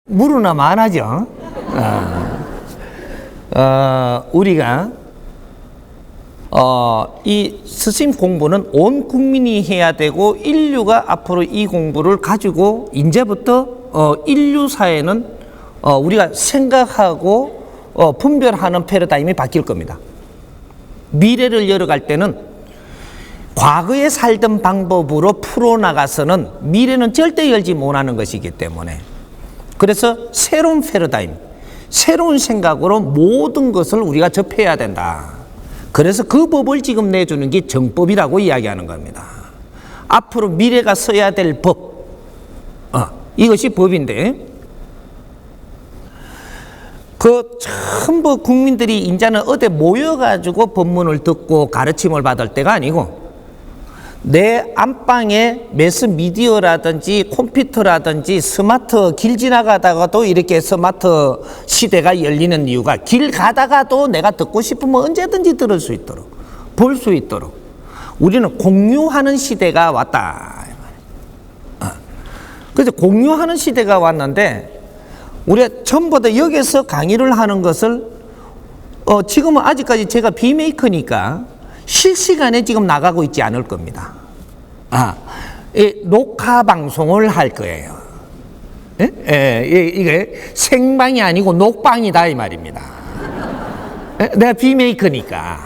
물으나 마나죠. 우리가 이 스님 공부는 온 국민이 해야 되고 인류가 앞으로 이 공부를 가지고 이제부터 인류 사회는 우리가 생각하고 분별하는 패러다임이 바뀔 겁니다. 미래를 열어갈 때는 과거에 살던 방법으로 풀어나가서는 미래는 절대 열지 못하는 것이기 때문에, 그래서 새로운 패러다임, 새로운 생각으로 모든 것을 우리가 접해야 된다. 그래서 그 법을 지금 내주는 게 정법이라고 이야기하는 겁니다. 앞으로 미래가 써야 될 법, 이것이 법인데, 전부 국민들이 이제는 어디 모여가지고 법문을 듣고 가르침을 받을 때가 아니고, 내 안방에 매스미디어라든지 컴퓨터라든지 스마트, 길 지나가다가도 이렇게 스마트 시대가 열리는 이유가, 길 가다가도 내가 듣고 싶으면 언제든지 들을 수 있도록, 볼 수 있도록 우리는 공유하는 시대가 왔다. 그래서 공유하는 시대가 왔는데, 우리가 전부 다 여기서 강의를 하는 것을 지금은 아직까지 제가 비메이커니까 실시간에 지금 나가고 있지 않을 겁니다. 녹화 방송을 할 거예요. 이게 생방이 아니고 녹방이다 이 말입니다. 내가 비메이커니까.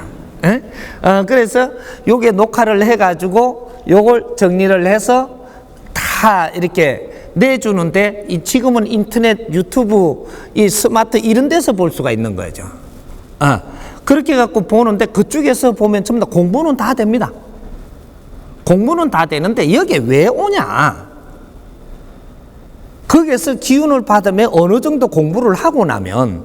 그래서 요게 녹화를 해가지고 요걸 정리를 해서 다 이렇게 내주는데, 지금은 인터넷, 유튜브, 이 스마트 이런 데서 볼 수가 있는 거죠. 그렇게 갖고 보는데, 그쪽에서 보면 전부 다 공부는 다 됩니다. 공부는 다 되는데 여기에 왜 오냐? 거기에서 기운을 받으면 어느 정도 공부를 하고 나면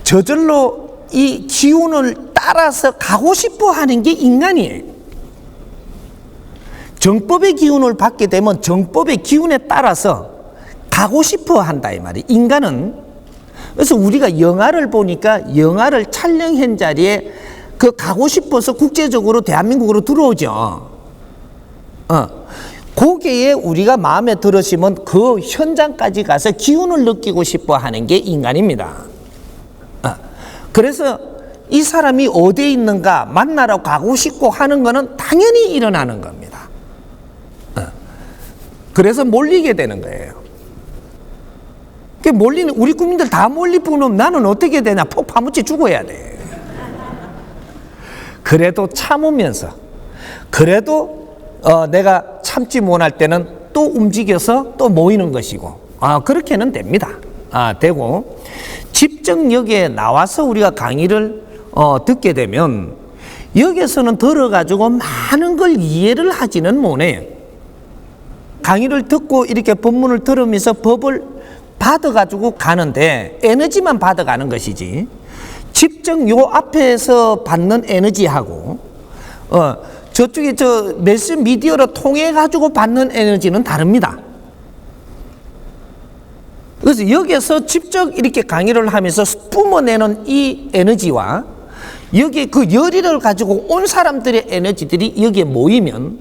저절로 이 기운을 따라서 가고 싶어 하는 게 인간이에요. 정법의 기운을 받게 되면 정법의 기운에 따라서 가고 싶어 한다 이 말이에요, 인간은. 그래서 우리가 영화를 보니까 영화를 촬영한 자리에 그 가고 싶어서 국제적으로 대한민국으로 들어오죠. 거기에 우리가 마음에 들으시면 그 현장까지 가서 기운을 느끼고 싶어 하는 게 인간입니다. 그래서 이 사람이 어디에 있는가 만나러 가고 싶고 하는 거는 당연히 일어나는 겁니다. 그래서 몰리게 되는 거예요. 몰리는, 우리 국민들 다 몰리 뿐이면 나는 어떻게 되냐? 폭 파묻혀 죽어야 돼. 그래도 참으면서, 그래도 내가 참지 못할 때는 또 움직여서 또 모이는 것이고, 그렇게는 됩니다. 되고, 직접 여기에 나와서 우리가 강의를 듣게 되면 여기서는 들어가지고 많은 걸 이해를 하지는 못해요. 강의를 듣고 이렇게 법문을 들으면서 법을 받아가지고 가는데 에너지만 받아가는 것이지, 직접 요 앞에서 받는 에너지하고 저쪽에 저 매스미디어로 통해 가지고 받는 에너지는 다릅니다. 그래서 여기서 직접 이렇게 강의를 하면서 뿜어내는 이 에너지와 여기 그 열의를 가지고 온 사람들의 에너지들이 여기에 모이면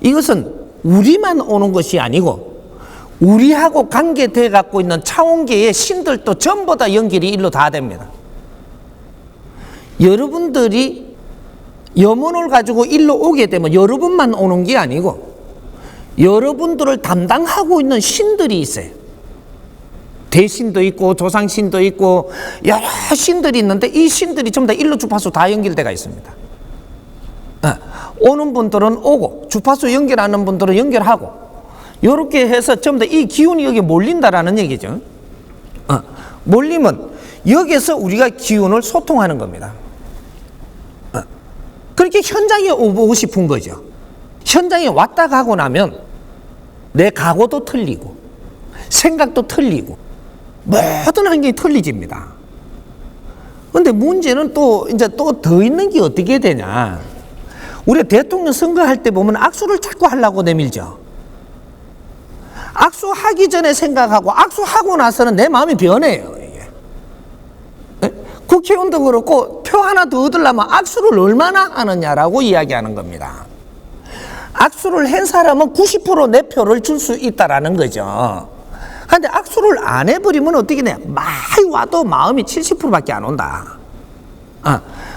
이것은 우리만 오는 것이 아니고 우리하고 관계돼 갖고 있는 차원계의 신들도 전부 다 연결이 일로 다 됩니다. 여러분들이 염원을 가지고 일로 오게 되면 여러분만 오는 게 아니고 여러분들을 담당하고 있는 신들이 있어요. 대신도 있고 조상신도 있고 여러 신들이 있는데, 이 신들이 전부 다 일로 주파수 다 연결돼가 있습니다. 오는 분들은 오고 주파수 연결하는 분들은 연결하고, 이렇게 해서 전부 다 이 기운이 여기 몰린다라는 얘기죠. 몰리면 여기서 우리가 기운을 소통하는 겁니다. 그렇게 현장에 오고 싶은 거죠. 현장에 왔다 가고 나면 내 각오도 틀리고 생각도 틀리고 모든 환경이 틀리집니다. 그런데 문제는 또 이제 또 더 있는 게 어떻게 되냐? 우리 대통령 선거할 때 보면 악수를 자꾸 하려고 내밀죠. 악수하기 전에 생각하고 악수하고 나서는 내 마음이 변해요. 이게. 국회의원도 그렇고 표 하나 더 얻으려면 악수를 얼마나 하느냐라고 이야기하는 겁니다. 악수를 한 사람은 90% 내 표를 줄 수 있다라는 거죠. 악수를 안 해버리면 어떻게 돼? 많이 와도 마음이 70%밖에 안 온다.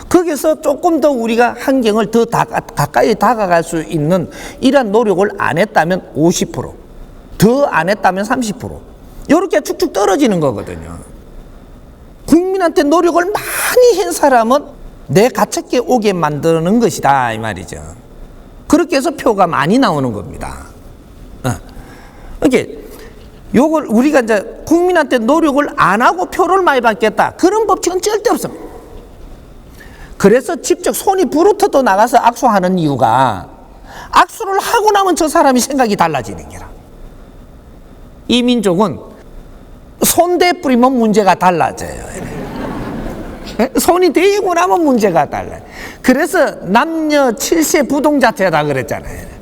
거기서 조금 더 우리가 환경을 더 가까이 다가갈 수 있는 이런 노력을 안 했다면 50%, 더 안 했다면 30%, 이렇게 쭉쭉 떨어지는 거거든요. 국민한테 노력을 많이 한 사람은 내 가책에 오게 만드는 것이다, 이 말이죠. 그렇게 해서 표가 많이 나오는 겁니다. 이게 요걸 우리가 이제 국민한테 노력을 안 하고 표를 많이 받겠다, 그런 법칙은 절대 없습니다. 그래서 직접 손이 부르터도 나가서 악수하는 이유가 악수를 하고 나면 저 사람이 생각이 달라지는 게라. 이 민족은 손대 뿌리면 문제가 달라져요. 손이 대이고 나면 문제가 달라요. 그래서 남녀 7세 부동자체다 그랬잖아요.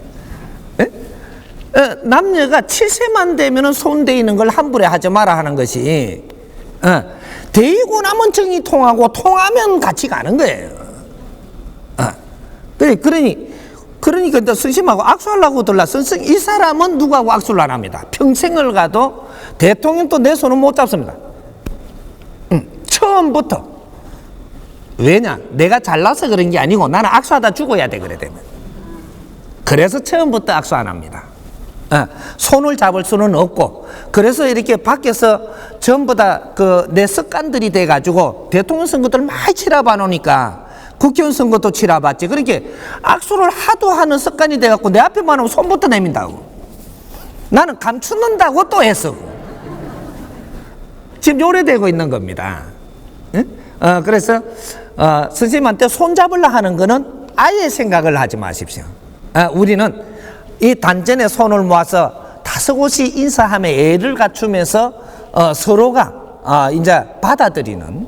남녀가 7세만 되면 손 대이는 걸 함부로 하지 마라 하는 것이, 대이고 나면 정이 통하고 통하면 같이 가는 거예요. 그러니까 이제 스님하고 악수하려고 들라. 이 사람은 누구하고 악수를 안 합니다. 평생을 가도 대통령도 내 손은 못 잡습니다. 처음부터. 왜냐? 내가 잘나서 그런 게 아니고 나는 악수하다 죽어야 돼, 그래 되면. 그래서 처음부터 악수 안 합니다. 손을 잡을 수는 없고, 그래서 이렇게 밖에서 전부 다 내 습관들이 돼가지고 대통령 선거들 많이 치러봐 놓으니까 국회의원 선거도 치러봤지. 그렇게 악수를 하도 하는 습관이 돼갖고 내 앞에만 하면 손부터 내민다고. 나는 감추는다고 또 했어. 지금 요래되고 있는 겁니다. 그래서 선생님한테 손 잡으려 하는 거는 아예 생각을 하지 마십시오. 우리는 이 단전에 손을 모아서 다소곳이 인사하며 애를 갖추면서 서로가 이제 받아들이는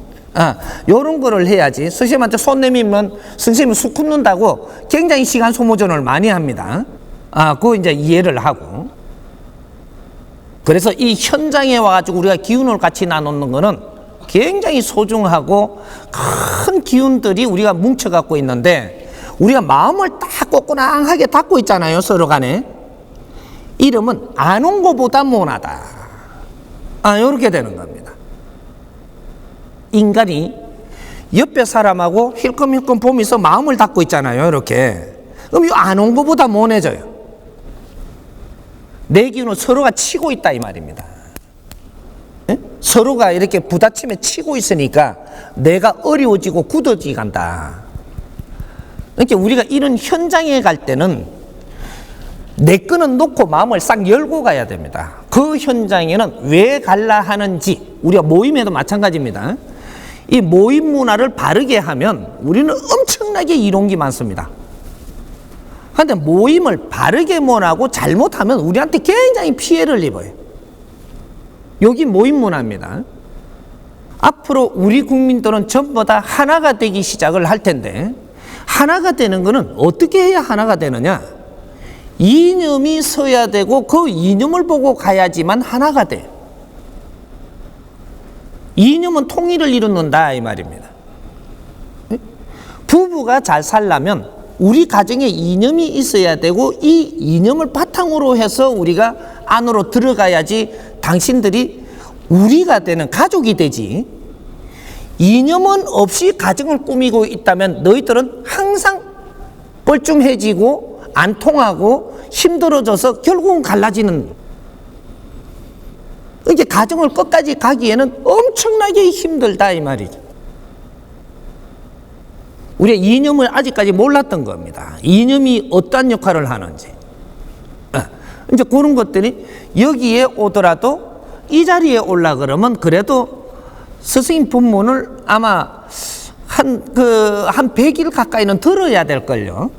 요런 거를 해야지. 선생님한테 손 내밀면 선생님이 쑥 굳는다고 굉장히 시간 소모전을 많이 합니다. 그거 이제 이해를 하고. 그래서 이 현장에 와가지고 우리가 기운을 같이 나누는 거는 굉장히 소중하고 큰 기운들이 우리가 뭉쳐갖고 있는데, 우리가 마음을 딱 꼿꼿하게 닫고 있잖아요, 서로 간에. 이름은 안 온 거보다 못하다. 이렇게 되는 겁니다. 인간이 옆에 사람하고 힐끔힐끔 보면서 마음을 닫고 있잖아요, 이렇게. 그럼 이 안 온 거보다 못해져요. 내 기운은 서로가 치고 있다, 이 말입니다. 서로가 이렇게 부딪히며 치고 있으니까 내가 어려워지고 굳어지 간다. 그러니까 우리가 이런 현장에 갈 때는 내 거는 놓고 마음을 싹 열고 가야 됩니다. 그 현장에는 왜 갈라 하는지, 우리가 모임에도 마찬가지입니다. 이 모임 문화를 바르게 하면 우리는 엄청나게 이론이 많습니다. 그런데 모임을 바르게 못하고 잘못하면 우리한테 굉장히 피해를 입어요. 여기 모임 문화입니다. 앞으로 우리 국민들은 전부 다 하나가 되기 시작을 할 텐데, 하나가 되는 것은 어떻게 해야 하나가 되느냐? 이념이 서야 되고 그 이념을 보고 가야지만 하나가 돼요. 이념은 통일을 이루는다, 이 말입니다. 부부가 잘 살려면 우리 가정에 이념이 있어야 되고, 이 이념을 바탕으로 해서 우리가 안으로 들어가야지 당신들이 우리가 되는 가족이 되지. 이념은 없이 가정을 꾸미고 있다면 너희들은 항상 뻘쭘해지고 안 통하고 힘들어져서 결국은 갈라지는. 이게 가정을 끝까지 가기에는 엄청나게 힘들다, 이 말이죠. 우리가 이념을 아직까지 몰랐던 겁니다. 이념이 어떠한 역할을 하는지. 이제 그런 것들이 여기에 오더라도 이 자리에 올라 그러면 그래도 스승님 법문을 아마 한 100일 가까이는 들어야 될걸요.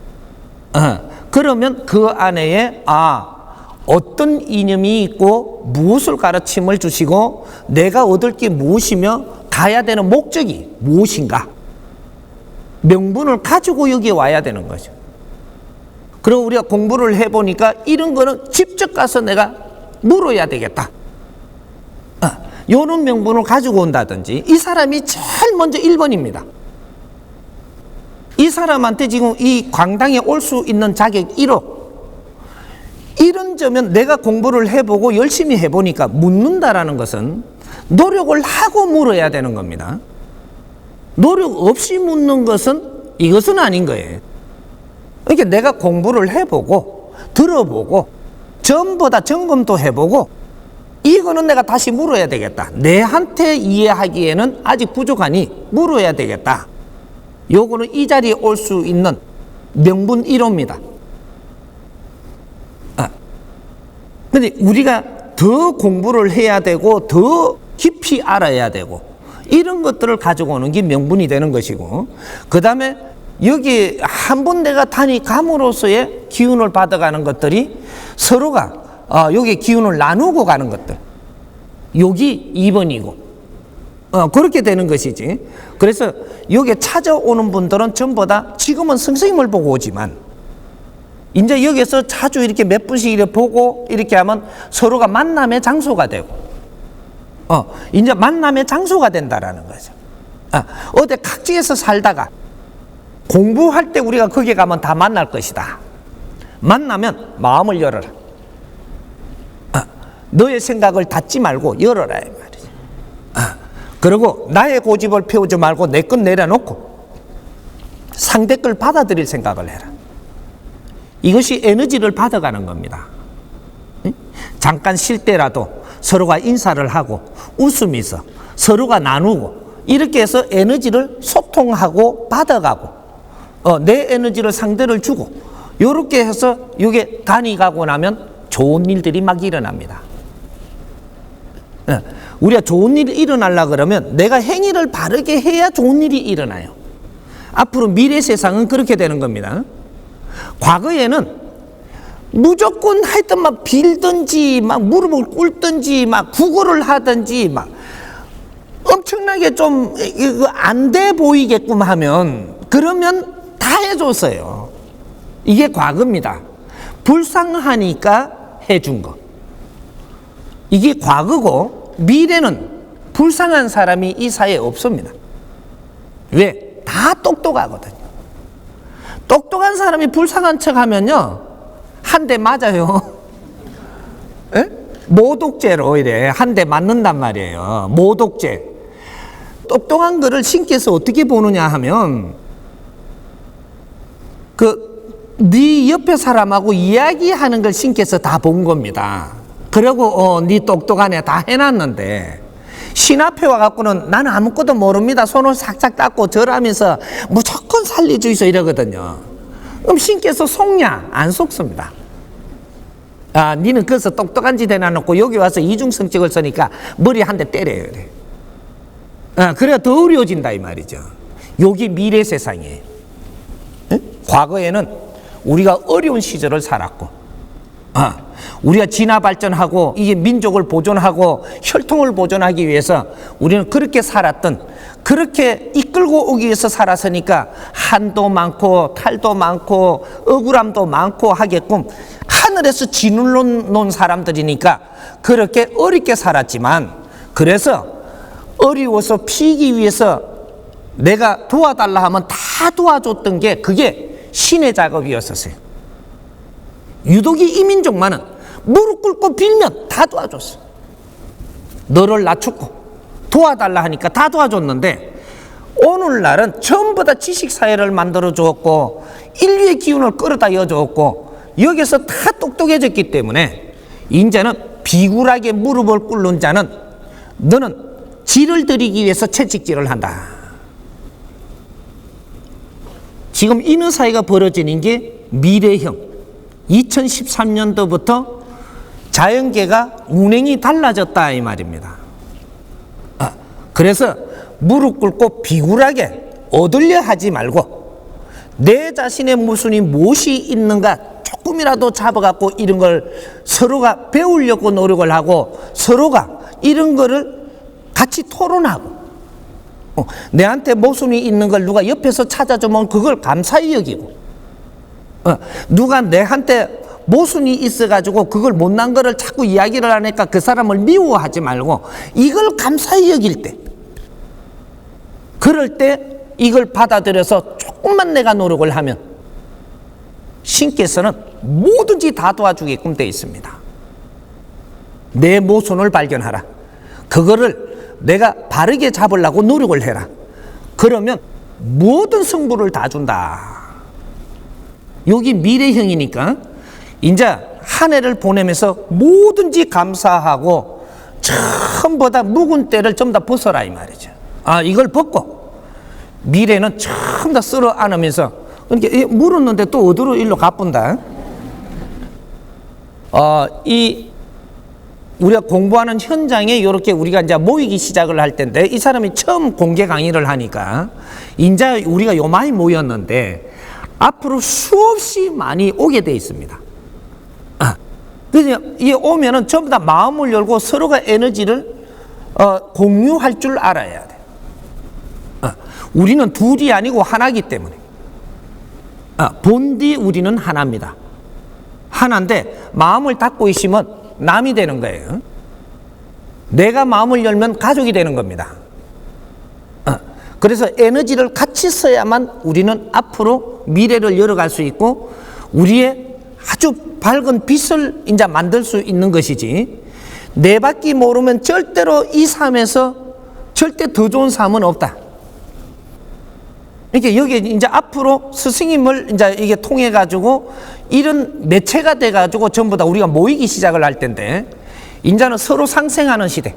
그러면 그 안에 어떤 이념이 있고 무엇을 가르침을 주시고 내가 얻을 게 무엇이며 가야 되는 목적이 무엇인가, 명분을 가지고 여기에 와야 되는 거죠. 그리고 우리가 공부를 해보니까 이런 거는 직접 가서 내가 물어야 되겠다. 이런 명분을 가지고 온다든지. 이 사람이 제일 먼저 1번입니다. 이 사람한테 지금 이 광당에 올 수 있는 자격 1호. 이 이런 점은 내가 공부를 해보고 열심히 해보니까 묻는다라는 것은 노력을 하고 물어야 되는 겁니다. 노력 없이 묻는 것은 이것은 아닌 거예요. 그러니까 내가 공부를 해보고 들어보고 전부 다 점검도 해보고 이거는 내가 다시 물어야 되겠다. 내한테 이해하기에는 아직 부족하니 물어야 되겠다. 요거는 이 자리에 올 수 있는 명분 1호입니다. 근데 우리가 더 공부를 해야 되고 더 깊이 알아야 되고 이런 것들을 가지고 오는 게 명분이 되는 것이고, 그 다음에 여기 한 번 내가 단위 감으로서의 기운을 받아가는 것들이 서로가 여기 기운을 나누고 가는 것들, 여기 2번이고 그렇게 되는 것이지. 그래서 여기 찾아오는 분들은 전부 다 지금은 선생님을 보고 오지만 이제 여기서 자주 이렇게 몇 분씩 이렇게 보고 이렇게 하면 서로가 만남의 장소가 되고 이제 만남의 장소가 된다라는 거죠. 어디 각지에서 살다가 공부할 때 우리가 거기 가면 다 만날 것이다. 만나면 마음을 열어라. 너의 생각을 닫지 말고 열어라 이 말이지. 그리고 나의 고집을 피우지 말고 내 것 내려놓고 상대 걸 받아들일 생각을 해라. 이것이 에너지를 받아가는 겁니다. 잠깐 쉴 때라도 서로가 인사를 하고 웃으면서 서로가 나누고 이렇게 해서 에너지를 소통하고 받아가고 내 에너지를 상대를 주고 이렇게 해서 이게 단위 가고 나면 좋은 일들이 막 일어납니다. 우리가 좋은 일이 일어나려고 그러면 내가 행위를 바르게 해야 좋은 일이 일어나요. 앞으로 미래 세상은 그렇게 되는 겁니다. 과거에는 무조건 하여튼 막 빌든지 막 무릎을 꿇든지 막 구걸을 하든지 막 엄청나게 좀 안 돼 보이게끔 하면 그러면 다 해줬어요. 이게 과거입니다. 불쌍하니까 해준 거. 이게 과거고 미래는 불쌍한 사람이 이 사회에 없습니다. 왜? 다 똑똑하거든요. 똑똑한 사람이 불쌍한 척 하면요 한 대 맞아요. 에? 모독죄로 이래 한 대 맞는단 말이에요. 모독죄. 똑똑한 거를 신께서 어떻게 보느냐 하면 네 옆에 사람하고 이야기하는 걸 신께서 다 본 겁니다. 그리고 네 똑똑하네 다 해놨는데 신 앞에 와갖고는 나는 아무것도 모릅니다. 손을 싹싹 닦고 절하면서 무조건 살려주이소 이러거든요. 그럼 신께서 속냐? 안 속습니다. 니는 거기서 똑똑한 짓 해놔놓고 여기 와서 이중성격을 쓰니까 머리 한 대 때려요. 그래. 그래야 더 어려워진다 이 말이죠. 여기 미래 세상이에요. 과거에는 우리가 어려운 시절을 살았고 우리가 진화 발전하고 이게 민족을 보존하고 혈통을 보존하기 위해서 우리는 그렇게 살았던, 그렇게 이끌고 오기 위해서 살았으니까 한도 많고 탈도 많고 억울함도 많고 하게끔 하늘에서 진을 놓은 사람들이니까 그렇게 어렵게 살았지만, 그래서 어려워서 피기 위해서 내가 도와달라 하면 다 도와줬던 게 그게 신의 작업이었었어요. 유독이 이민족만은 무릎 꿇고 빌면 다 도와줬어. 너를 낮추고 도와달라 하니까 다 도와줬는데 오늘날은 전부 다 지식사회를 만들어 주었고 인류의 기운을 끌어다 여주었고 여기서 다 똑똑해졌기 때문에 이제는 비굴하게 무릎을 꿇는 자는 너는 질을 들이기 위해서 채찍질을 한다. 지금 이런 사회가 벌어지는 게 미래형 2013년도부터 자연계가 운행이 달라졌다 이 말입니다. 그래서 무릎 꿇고 비굴하게 얻으려 하지 말고 내 자신의 모순이 무엇이 있는가 조금이라도 잡아갖고 이런 걸 서로가 배우려고 노력을 하고 서로가 이런 거를 같이 토론하고 내한테 모순이 있는 걸 누가 옆에서 찾아주면 그걸 감사히 여기고 누가 내한테 모순이 있어가지고 그걸 못난 거를 자꾸 이야기를 하니까 그 사람을 미워하지 말고 이걸 감사히 여길 때, 그럴 때 이걸 받아들여서 조금만 내가 노력을 하면 신께서는 뭐든지 다 도와주게끔 되어 있습니다. 내 모순을 발견하라. 그거를 내가 바르게 잡으려고 노력을 해라. 그러면 모든 승부를 다 준다. 여기 미래형이니까 이제 한 해를 보내면서 뭐든지 감사하고 전부 다 묵은 때를 전부 다 벗어라 이 말이죠. 이걸 벗고 미래는 전부 다 쓸어 안으면서 그러니까 물었는데 또 어디로 일로 가뿐다. 우리가 공부하는 현장에 이렇게 우리가 이제 모이기 시작을 할 텐데 이 사람이 처음 공개 강의를 하니까 이제 우리가 요 많이 모였는데 앞으로 수없이 많이 오게 돼 있습니다. 그래서 이 오면은 전부 다 마음을 열고 서로가 에너지를 공유할 줄 알아야 돼. 우리는 둘이 아니고 하나이기 때문에. 본디 우리는 하나입니다. 하나인데 마음을 닫고 있으면 남이 되는 거예요. 내가 마음을 열면 가족이 되는 겁니다. 그래서 에너지를 같이 써야만 우리는 앞으로 미래를 열어갈 수 있고 우리의 아주 밝은 빛을 이제 만들 수 있는 것이지 내 밖이 모르면 절대로 이 삶에서 절대 더 좋은 삶은 없다. 이렇게 여기 이제 앞으로 스승님을 이제 이게 통해 가지고 이런 매체가 돼 가지고 전부 다 우리가 모이기 시작을 할 텐데 이제는 서로 상생하는 시대.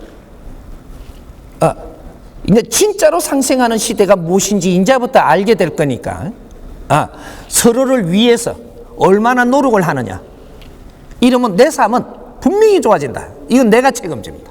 이제 진짜로 상생하는 시대가 무엇인지 이제부터 알게 될 거니까 서로를 위해서 얼마나 노력을 하느냐. 이러면 내 삶은 분명히 좋아진다. 이건 내가 책임집니다.